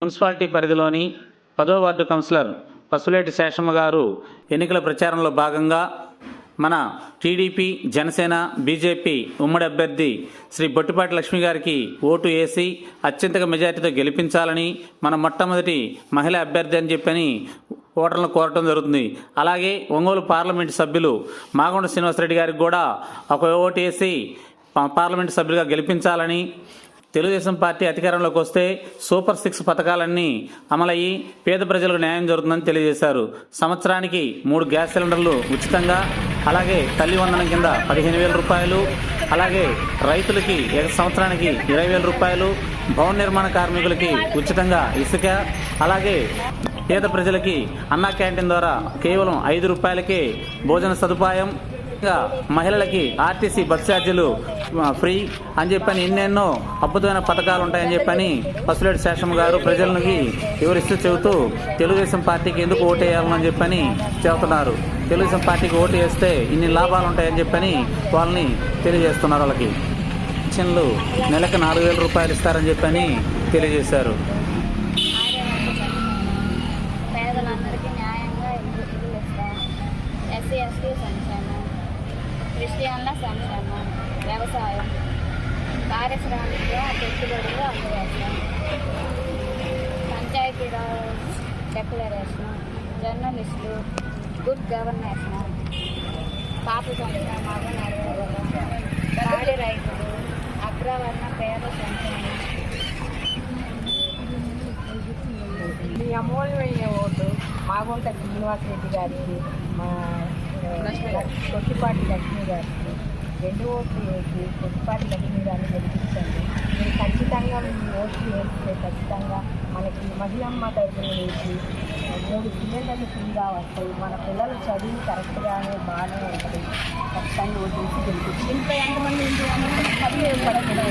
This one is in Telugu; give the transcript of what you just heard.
మున్సిపాలిటీ పరిధిలోని 10వ వార్డు కౌన్సిలర్ పసులేటి శేషమ్మ గారు ఎన్నికల ప్రచారంలో భాగంగా మన టీడీపీ, జనసేన, బీజేపీ ఉమ్మడి అభ్యర్థి శ్రీ బొట్టిపాటి లక్ష్మి గారికి ఓటు వేసి అత్యంత మెజార్టీతో గెలిపించాలని, మన మొట్టమొదటి మహిళా అభ్యర్థి అని చెప్పని ఓటర్లను కోరటం జరుగుతుంది. అలాగే ఒంగోలు పార్లమెంటు సభ్యులు మాగొండ శ్రీనివాసరెడ్డి గారికి కూడా ఒక ఓటు వేసి పార్లమెంటు సభ్యులుగా గెలిపించాలని, తెలుగుదేశం పార్టీ అధికారంలోకి వస్తే సూపర్ 6 పథకాలన్నీ అమలయ్యి పేద ప్రజలకు న్యాయం జరుగుతుందని తెలియజేశారు. సంవత్సరానికి 3 గ్యాస్ సిలిండర్లు ఉచితంగా, అలాగే తల్లి వందనం కింద 15,000 రూపాయలు, అలాగే రైతులకి సంవత్సరానికి 20,000 రూపాయలు, భవన నిర్మాణ కార్మికులకి ఉచితంగా ఇసుక, అలాగే పేద ప్రజలకి అన్నా క్యాంటీన్ ద్వారా కేవలం 5 రూపాయలకే భోజన సదుపాయం, మహిళలకి ఆర్టీసీ బస్ ఛార్జీలు ఫ్రీ అని చెప్పని ఎన్నెన్నో అద్భుతమైన పథకాలు ఉంటాయని చెప్పని పసులేటి శేషమ్మ గారు ప్రజలకి వివరిస్తూ చెబుతూ తెలుగుదేశం పార్టీకి ఎందుకు ఓటు వేయాలని చెప్పని చెబుతున్నారు. తెలుగుదేశం పార్టీకి ఓటు వేస్తే ఇన్ని లాభాలు ఉంటాయని చెప్పని వాళ్ళని తెలియజేస్తున్నారు. వాళ్ళకి పెన్షన్లు నెలకు 4,000 రూపాయలు ఇస్తారని చెప్పని తెలియజేశారు. క్రిస్టియన్ల సంక్షేమం, వ్యవసాయం, పారిశ్రామిక పెట్టుబడులు అందజేస్తాం, పంచాయతీరాజ్ డెక్లరేషన్, జర్నలిస్టులు, గుడ్ గవర్నెన్స్, పాత సంక్షేమాలు నెరవేరడం, పాడి రైతులు, అగ్రవర్ణ పేద సంక్షేమం. మీ అమూల్యమైన ఓటు మాగొండ శ్రీనివాసరెడ్డి గారికి, మా కొట్టిపాటి లక్ష్మి గారికి 2 ఓట్లు వేసి కొట్టిపాటి లక్ష్మి గారిని గెలిపించండి. మీరు ఖచ్చితంగా మీ ఓట్లు వేస్తే ఖచ్చితంగా మనకి మహిళమ్మ తరఫున వేసి 3 సిలిండర్లు ఫ్రీగా వస్తాయి. మన పిల్లలు చదివి కరెక్ట్గానే బాగానే ఉంటుంది. ఖచ్చితంగా ఓటు వేసి గెలిపించి ఇంకా ఎంతమంది 10 పడకుండా